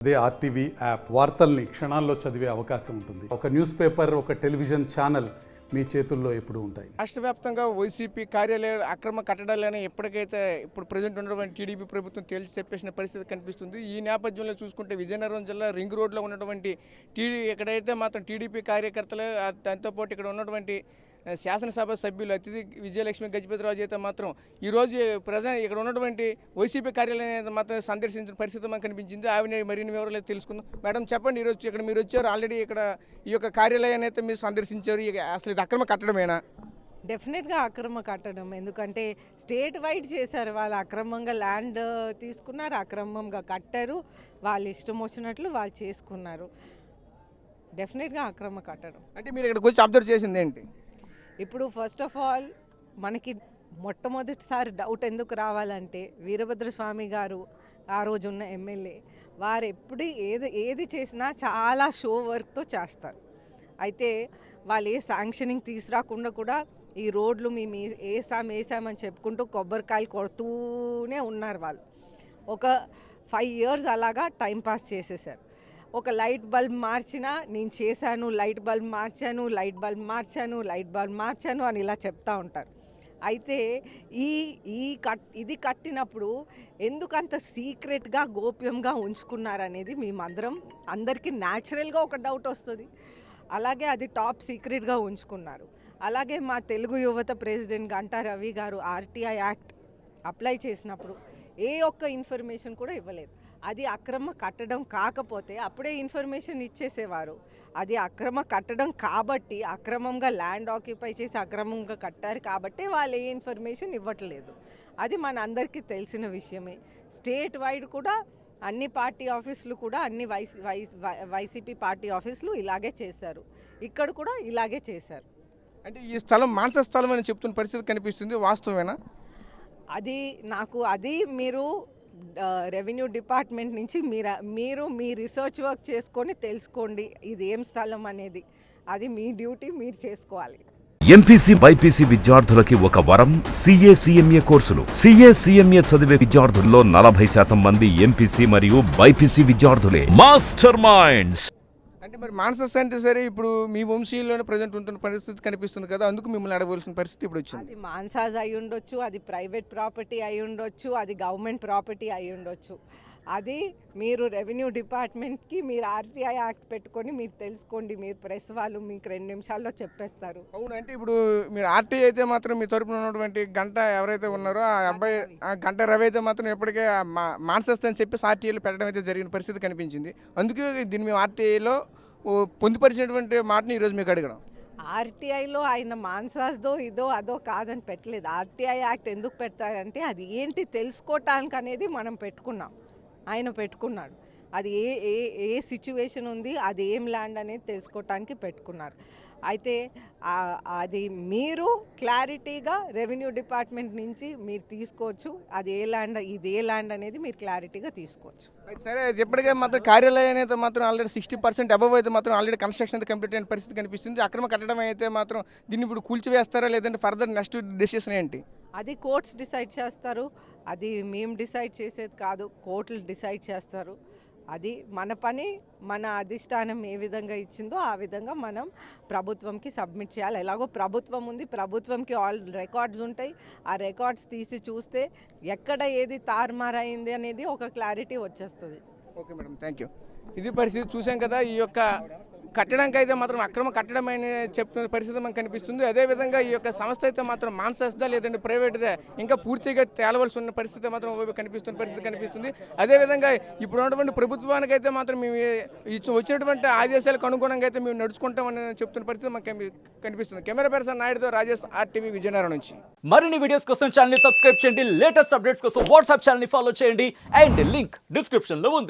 అదే RTV app వార్తల్ని క్షణాల్లో చదివే అవకాశం ఉంటుంది. ఒక న్యూస్ పేపర్, ఒక టెలివిజన్ ఛానల్ మీ చేతుల్లో ఎప్పుడూ ఉంటాయి. రాష్ట్ర వ్యాప్తంగా వైసీపీ కార్యాలయ అక్రమ కట్టడాలని ఎప్పటికైతే ఇప్పుడు ప్రజెంట్ ఉన్నటువంటి టీడీపీ ప్రభుత్వం తేల్చి చెప్పేసిన పరిస్థితి కనిపిస్తుంది. ఈ నేపథ్యంలో చూసుకుంటే విజయనగరం జిల్లా రింగ్ రోడ్లో ఉన్నటువంటి ఎక్కడైతే మాత్రం టీడీపీ కార్యకర్తలు దాంతోపాటు ఇక్కడ ఉన్నటువంటి శాసనసభ సభ్యులు అతిథి విజయలక్ష్మి గజపతిరాజు అయితే మాత్రం ఈరోజు ఇక్కడ ఉన్నటువంటి వైసీపీ కార్యాలయం మాత్రం సందర్శించిన పరిస్థితి మనకు కనిపించింది. ఆవిడ మరిన్ని వివరాలు తెలుసుకుందాం. మేడం చెప్పండి, ఈరోజు ఇక్కడ మీరు వచ్చారు, ఆల్రెడీ ఇక్కడ ఈ యొక్క కార్యాలయాన్ని అయితే మీరు సందర్శించారు. అసలు ఇది అక్రమ కట్టడమేనా? డెఫినెట్గా అక్రమ కట్టడం. ఎందుకంటే స్టేట్ వైడ్ చేశారు. వాళ్ళు అక్రమంగా ల్యాండ్ తీసుకున్నారు, అక్రమంగా కట్టారు, వాళ్ళు ఇష్టం వచ్చినట్లు వాళ్ళు చేసుకున్నారు. డెఫినెట్గా అక్రమ కట్టడం. అంటే మీరు ఇక్కడికి వచ్చి అబ్జర్వ్ చేసింది ఏంటి? ఇప్పుడు ఫస్ట్ ఆఫ్ ఆల్ మనకి మొట్టమొదటిసారి డౌట్ ఎందుకు రావాలంటే వీరభద్రస్వామి గారు ఆ రోజు ఉన్న ఎమ్మెల్యే వారు ఎప్పుడు ఏది చేసినా చాలా షో వర్క్తో చేస్తారు. అయితే వాళ్ళు ఏ శాంక్షనింగ్ తీసుకురాకుండా కూడా ఈ రోడ్లు మేము వేసామని చెప్పుకుంటూ కొబ్బరికాయలు కొడుతూనే ఉన్నారు. వాళ్ళు ఒక 5 years అలాగా టైంపాస్ చేసేసారు. ఒక లైట్ బల్బ్ మార్చినా నేను చేశాను, లైట్ బల్బ్ మార్చాను అని ఇలా చెప్తా ఉంటారు. అయితే ఇది కట్టినప్పుడు ఎందుకంత సీక్రెట్గా గోప్యంగా ఉంచుకున్నారనేది అందరికీ న్యాచురల్గా ఒక డౌట్ వస్తుంది. అలాగే అది టాప్ సీక్రెట్గా ఉంచుకున్నారు. అలాగే మా తెలుగు యువత ప్రెసిడెంట్ గంటా రవి గారు ఆర్టీఐ యాక్ట్ అప్లై చేసినప్పుడు ఏ ఒక్క ఇన్ఫర్మేషన్ కూడా ఇవ్వలేదు. అది అక్రమ కట్టడం కాకపోతే అప్పుడే ఇన్ఫర్మేషన్ ఇచ్చేసేవారు. అది అక్రమ కట్టడం కాబట్టి, అక్రమంగా ల్యాండ్ ఆక్యుపై చేసి అక్రమంగా కట్టారు కాబట్టి వాళ్ళు ఏ ఇన్ఫర్మేషన్ ఇవ్వట్లేదు. అది మన అందరికీ తెలిసిన విషయమే. స్టేట్ వైడ్ కూడా అన్ని పార్టీ ఆఫీసులు కూడా అన్ని వైసీపీ పార్టీ ఆఫీసులు ఇలాగే చేశారు. ఇక్కడ కూడా ఇలాగే చేశారు. అంటే ఈ స్థలం మానస స్థలం అని చెప్తున్న పరిస్థితి కనిపిస్తుంది, వాస్తవమేనా? అది మీరు రెవెన్యూ డిపార్ట్మెంట్ నుంచి మీరు మీ రీసెర్చ్ వర్క్ చేసుకొని తెలుసుకోండి ఇది ఏం స్థలం అనేది. అది మీ డ్యూటీ, మీరు చేసుకోవాలి. ఎంపీసీ బైపీసీ విద్యార్థులకి ఒక వరం CA CMA కోర్సులు. CA CMA చదివే విద్యార్థుల్లో 40% మంది ఎంపీసీ మరియు బైపీసీ విద్యార్థులే. Master minds. అంటే మరి మాన్సస్ అంటే సరే, ఇప్పుడు మీ వంశీయుల్లోనే ప్రజెంట్ ఉంటున్న పరిస్థితి కనిపిస్తుంది కదా, అందుకు మిమ్మల్ని అడగవలసిన పరిస్థితి ఇప్పుడు వచ్చింది. అది మాన్సాజ్ అయి ఉండొచ్చు, అది ప్రైవేట్ ప్రాపర్టీ అయి ఉండొచ్చు, అది గవర్నమెంట్ ప్రాపర్టీ అయి ఉండొచ్చు. అది మీరు రెవెన్యూ డిపార్ట్మెంట్కి మీరు ఆర్టీఐ యాక్ట్ పెట్టుకొని మీరు తెలుసుకోండి. మీరు ప్రెస్ వాళ్ళు మీకు 2 నిమిషాల్లో చెప్పేస్తారు. అవును. అంటే ఇప్పుడు మీరు ఆర్టీఐ అయితే మాత్రం మీ తరపున ఉన్నటువంటి గంట ఎవరైతే ఉన్నారో ఆ అబ్బాయి గంట రవి అయితే మాత్రం ఎప్పటికే మాన్సస్ అని చెప్పి ఆర్టీఐలో పెట్టడం అయితే జరిగిన పరిస్థితి కనిపించింది. అందుకే దీన్ని మేము ఆర్టీఐలో పొందుపరిచినటువంటి మాటని ఈరోజు మీకు అడగడం. ఆర్టీఐలో ఆయన మాన్సాస్దో ఇదో అదో కాదని పెట్టలేదు. ఆర్టీఐ యాక్ట్ ఎందుకు పెడతారంటే అది ఏంటి తెలుసుకోవటానికి అనేది మనం పెట్టుకున్నాం, ఆయన పెట్టుకున్నాడు. అది ఏ సిచ్యువేషన్ ఉంది, అది ఏం ల్యాండ్ అనేది తెలుసుకోవటానికి పెట్టుకున్నారు. అయితే అది మీరు క్లారిటీగా రెవెన్యూ డిపార్ట్మెంట్ నుంచి మీరు తీసుకోవచ్చు. అది ఏ ల్యాండ్, ఇది ఏ ల్యాండ్ అనేది మీరు క్లారిటీగా తీసుకోవచ్చు. సరే, ఎప్పటికే మాత్రం కార్యాలయం అయితే మాత్రం ఆల్రెడీ 60% అబవ్ అయితే మాత్రం ఆల్రెడీ కన్స్ట్రక్షన్ అయితే కంప్లీట్ అయిన పరిస్థితి కనిపిస్తుంది. అక్రమ కట్టడం అయితే మాత్రం దీన్ని ఇప్పుడు కూల్చివేస్తారా, లేదంటే ఫర్దర్ నెక్స్ట్ డెసిషన్ ఏంటి? అది కోర్ట్స్ డిసైడ్ చేస్తారు. అది మేము డిసైడ్ చేసేది కాదు, కోర్టులు డిసైడ్ చేస్తారు. అది మన పని, మన అధిష్టానం ఏ విధంగా ఇచ్చిందో ఆ విధంగా మనం ప్రభుత్వంకి సబ్మిట్ చేయాలి. ఎలాగో ప్రభుత్వం ఉంది, ప్రభుత్వంకి ఆల్ రికార్డ్స్ ఉంటాయి. ఆ రికార్డ్స్ తీసి చూస్తే ఎక్కడ ఏది తారుమారైంది అనేది ఒక క్లారిటీ వచ్చేస్తుంది. Okay madam, thank you. ఇది పరిస్థితి చూసాం కదా. ఈ యొక్క కట్టడానికి అయితే మాత్రం అక్రమ కట్టడం అని చెప్తున్న పరిస్థితి మనకు కనిపిస్తుంది. అదేవిధంగా ఈ యొక్క సంస్థ అయితే మాత్రం మాన్సస్దా లేదంటే ప్రైవేట్దా ఇంకా పూర్తిగా తేలవలసి ఉన్న పరిస్థితి మాత్రం కనిపిస్తుంది. అదేవిధంగా ఇప్పుడు ఉన్నటువంటి ప్రభుత్వానికి అయితే మాత్రం మేము వచ్చినటువంటి ఆదేశాలకు అనుగుణంగా అయితే మేము నడుచుకుంటామని చెప్తున్న పరిస్థితి మనకు కనిపిస్తుంది. కెమెరా పర్సన్ నాయుడుతో రాజేష్, RTV విజయనగరం నుంచి. మరిన్ని వీడియోస్ కోసం ఛానల్ ని సబ్స్క్రైబ్ చేయండి. లేటెస్ట్ అప్డేట్స్ కోసం వాట్సాప్ ఛానల్ ని ఫాలో చేయండి. అండ్ లింక్ డిస్క్రిప్షన్ లో ఉంది.